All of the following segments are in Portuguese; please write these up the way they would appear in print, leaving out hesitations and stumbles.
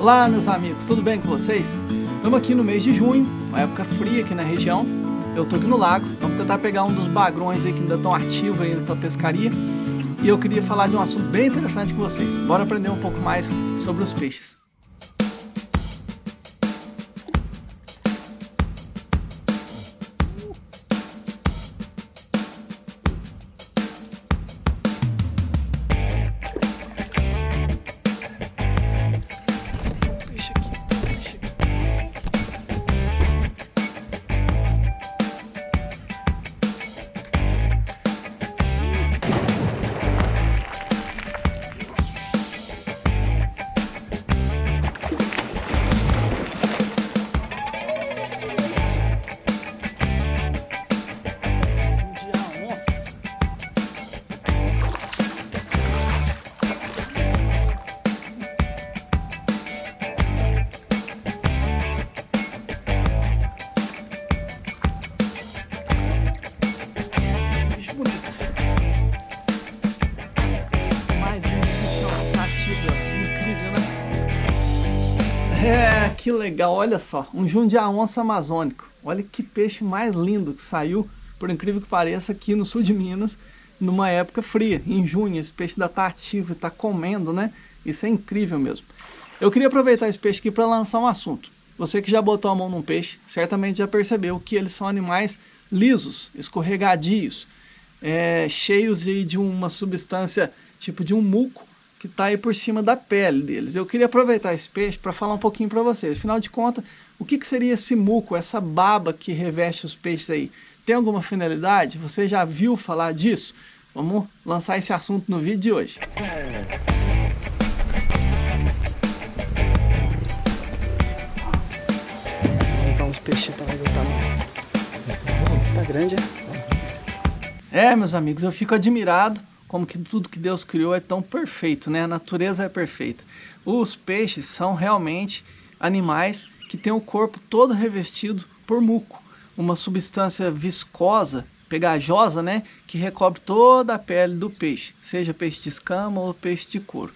Olá, meus amigos, tudo bem com vocês? Estamos aqui no mês de junho, uma época fria aqui na região. Eu estou aqui no lago, vamos tentar pegar um dos bagrões aí que ainda estão ativos ainda para pescaria. E eu queria falar de um assunto bem interessante com vocês. Bora aprender um pouco mais sobre os peixes. Que legal, olha só, um jundia-onça amazônico. Olha que peixe mais lindo que saiu, por incrível que pareça, aqui no sul de Minas, numa época fria, em junho. Esse peixe ainda está ativo e está comendo, né? Isso é incrível mesmo. Eu queria aproveitar esse peixe aqui para lançar um assunto. Você que já botou a mão num peixe, certamente já percebeu que eles são animais lisos, escorregadios, cheios de uma substância, tipo de um muco, que está aí por cima da pele deles. Eu queria aproveitar esse peixe para falar um pouquinho para vocês. Afinal de contas, o que seria esse muco, essa baba que reveste os peixes aí? Tem alguma finalidade? Você já viu falar disso? Vamos lançar esse assunto no vídeo de hoje. Então os peixes estão aí do tamanho. Tá grande, Meus amigos, eu fico admirado como que tudo que Deus criou é tão perfeito, né? A natureza é perfeita. Os peixes são realmente animais que têm o corpo todo revestido por muco, uma substância viscosa, pegajosa, né? Que recobre toda a pele do peixe, seja peixe de escama ou peixe de couro.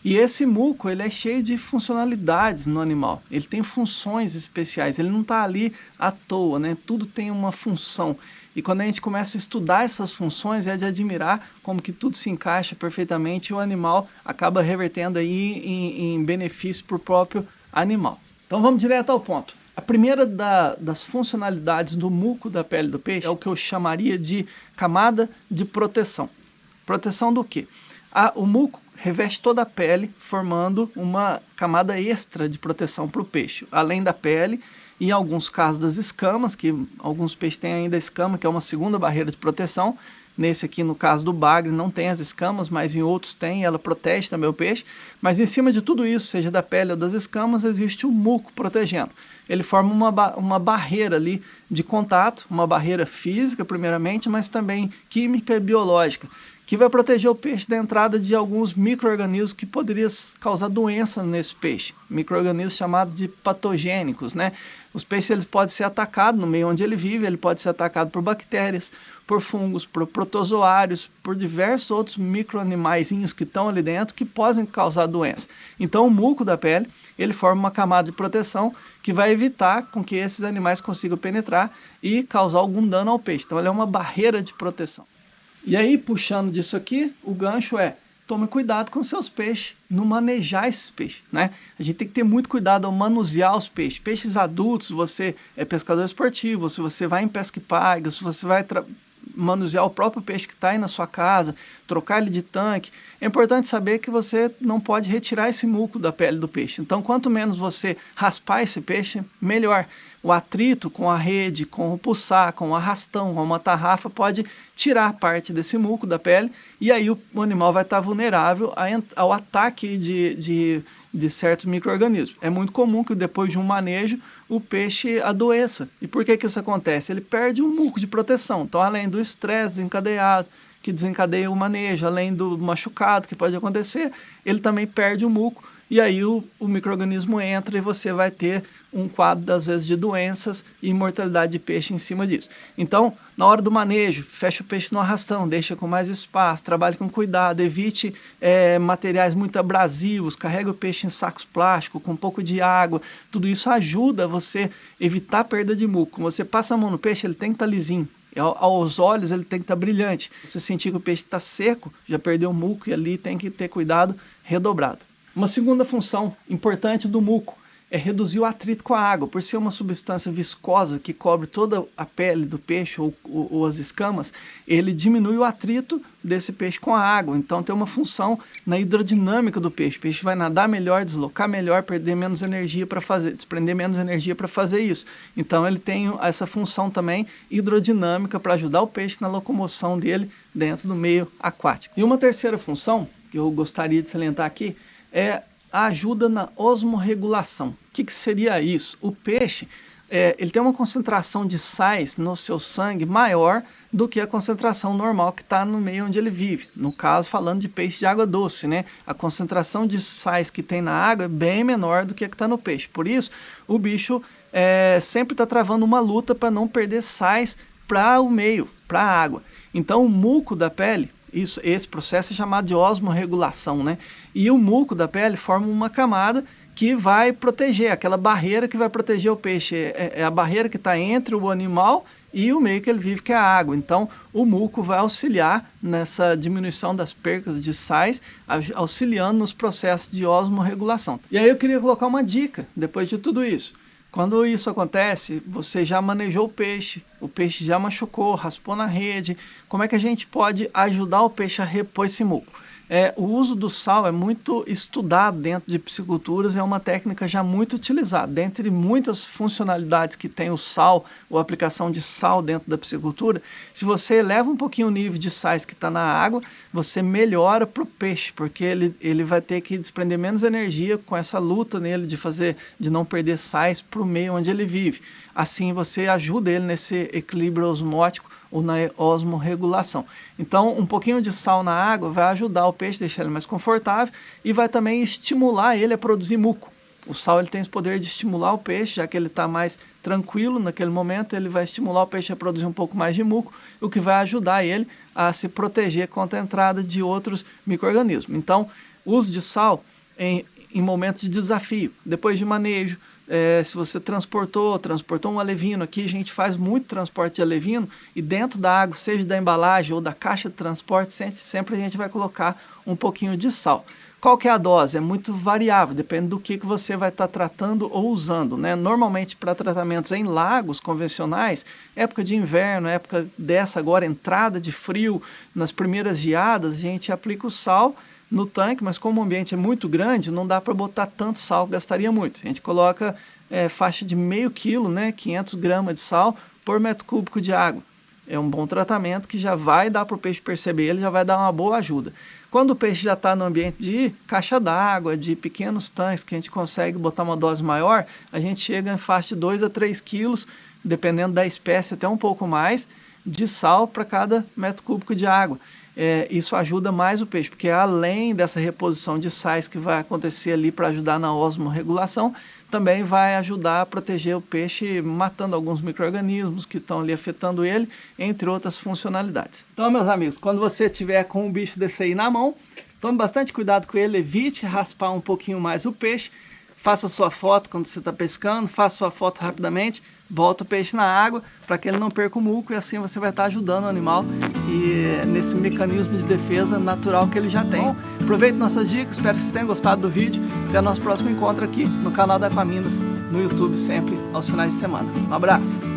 E esse muco, ele é cheio de funcionalidades no animal. Ele tem funções especiais, ele não está ali à toa, né? Tudo tem uma função. E quando a gente começa a estudar essas funções, é de admirar como que tudo se encaixa perfeitamente e o animal acaba revertendo aí em benefício para o próprio animal. Então vamos direto ao ponto. A primeira das funcionalidades do muco da pele do peixe é o que eu chamaria de camada de proteção. Proteção do quê? O muco reveste toda a pele, formando uma camada extra de proteção para o peixe, além da pele. Em alguns casos das escamas, que alguns peixes têm ainda a escama, que é uma segunda barreira de proteção. Nesse aqui, no caso do bagre, não tem as escamas, mas em outros tem, ela protege também o peixe. Mas em cima de tudo isso, seja da pele ou das escamas, existe o muco protegendo. Ele forma uma barreira ali de contato, uma barreira física primeiramente, mas também química e biológica, que vai proteger o peixe da entrada de alguns micro-organismos que poderiam causar doença nesse peixe. Micro-organismos chamados de patogênicos, né? Os peixes eles podem ser atacados no meio onde ele vive, ele pode ser atacado por bactérias, por fungos, por protozoários, por diversos outros micro-animaizinhos que estão ali dentro que podem causar doença. Então o muco da pele, ele forma uma camada de proteção que vai evitar com que esses animais consigam penetrar e causar algum dano ao peixe. Então ele é uma barreira de proteção. E aí, puxando disso aqui, o gancho tome cuidado com seus peixes, no manejar esses peixes, né? A gente tem que ter muito cuidado ao manusear os peixes. Peixes adultos, você é pescador esportivo, se você vai em pesca e paga, se você vai manusear o próprio peixe que está aí na sua casa, trocar ele de tanque, é importante saber que você não pode retirar esse muco da pele do peixe. Então, quanto menos você raspar esse peixe, melhor. O atrito com a rede, com o puçar, com o arrastão, com uma tarrafa, pode tirar parte desse muco da pele e aí o animal vai estar vulnerável ao ataque de certos micro-organismos. É muito comum que depois de um manejo o peixe adoeça. E por que isso acontece? Ele perde um muco de proteção. Então, além do estresse desencadeado, que desencadeia o manejo, além do machucado que pode acontecer, ele também perde o muco e aí o micro-organismo entra e você vai ter um quadro, às vezes, de doenças e mortalidade de peixe em cima disso. Então, na hora do manejo, fecha o peixe no arrastão, deixa com mais espaço, trabalhe com cuidado, evite materiais muito abrasivos, carrega o peixe em sacos plásticos, com um pouco de água, tudo isso ajuda você evitar a perda de muco. Quando você passa a mão no peixe, ele tem que estar lisinho. Aos olhos ele tem que estar brilhante. Se você sentir que o peixe está seco, já perdeu o muco e ali tem que ter cuidado redobrado. Uma segunda função importante do muco é reduzir o atrito com a água. Por ser uma substância viscosa que cobre toda a pele do peixe ou as escamas, ele diminui o atrito desse peixe com a água. Então tem uma função na hidrodinâmica do peixe. O peixe vai nadar melhor, deslocar melhor, perder menos energia para fazer, desprender menos energia para fazer isso. Então ele tem essa função também hidrodinâmica para ajudar o peixe na locomoção dele dentro do meio aquático. E uma terceira função que eu gostaria de salientar aqui é a ajuda na osmorregulação. O que seria isso? O peixe ele tem uma concentração de sais no seu sangue maior do que a concentração normal que está no meio onde ele vive. No caso, falando de peixe de água doce, né? A concentração de sais que tem na água é bem menor do que a que está no peixe. Por isso, o bicho sempre está travando uma luta para não perder sais para o meio, para a água. Então, o muco da pele, esse processo é chamado de osmorregulação, né? E o muco da pele forma uma camada que vai proteger, aquela barreira que vai proteger o peixe. É a barreira que está entre o animal e o meio que ele vive, que é a água. Então, o muco vai auxiliar nessa diminuição das percas de sais, auxiliando nos processos de osmorregulação. E aí eu queria colocar uma dica, depois de tudo isso. Quando isso acontece, você já manejou o peixe já machucou, raspou na rede, como é que a gente pode ajudar o peixe a repor esse muco? O uso do sal é muito estudado dentro de pisciculturas, é uma técnica já muito utilizada. Dentre muitas funcionalidades que tem o sal, ou a aplicação de sal dentro da piscicultura, se você eleva um pouquinho o nível de sais que está na água, você melhora para o peixe, porque ele vai ter que desprender menos energia com essa luta nele de não perder sais para o meio onde ele vive. Assim você ajuda ele nesse equilíbrio osmótico ou na osmorregulação. Então, um pouquinho de sal na água vai ajudar o peixe, deixar ele mais confortável e vai também estimular ele a produzir muco. O sal ele tem esse poder de estimular o peixe, já que ele está mais tranquilo naquele momento, ele vai estimular o peixe a produzir um pouco mais de muco, o que vai ajudar ele a se proteger contra a entrada de outros micro-organismos. Então, o uso de sal em momentos de desafio, depois de manejo, se você transportou um alevino, aqui a gente faz muito transporte de alevino e dentro da água, seja da embalagem ou da caixa de transporte, sempre a gente vai colocar um pouquinho de sal. Qual que é a dose? É muito variável, depende do que você vai estar tratando ou usando, né? Normalmente para tratamentos em lagos convencionais, época de inverno, época dessa agora, entrada de frio, nas primeiras geadas, a gente aplica o sal no tanque, mas como o ambiente é muito grande, não dá para botar tanto sal, gastaria muito. A gente coloca faixa de meio quilo, né, 500 gramas de sal por metro cúbico de água. É um bom tratamento que já vai dar para o peixe perceber, ele já vai dar uma boa ajuda. Quando o peixe já está no ambiente de caixa d'água, de pequenos tanques, que a gente consegue botar uma dose maior, a gente chega em faixa de 2 a 3 quilos, dependendo da espécie, até um pouco mais, de sal para cada metro cúbico de água. Isso ajuda mais o peixe, porque além dessa reposição de sais que vai acontecer ali para ajudar na osmorregulação, também vai ajudar a proteger o peixe, matando alguns micro-organismos que estão ali afetando ele, entre outras funcionalidades. Então, meus amigos, quando você tiver com um bicho desse aí na mão, tome bastante cuidado com ele, evite raspar um pouquinho mais o peixe, faça sua foto quando você está pescando, faça sua foto rapidamente, volta o peixe na água para que ele não perca o muco e assim você vai estar ajudando o animal e nesse mecanismo de defesa natural que ele já tem. Bom, aproveite nossas dicas, espero que vocês tenham gostado do vídeo. Até o nosso próximo encontro aqui no canal da Aquaminas, no YouTube, sempre aos finais de semana. Um abraço!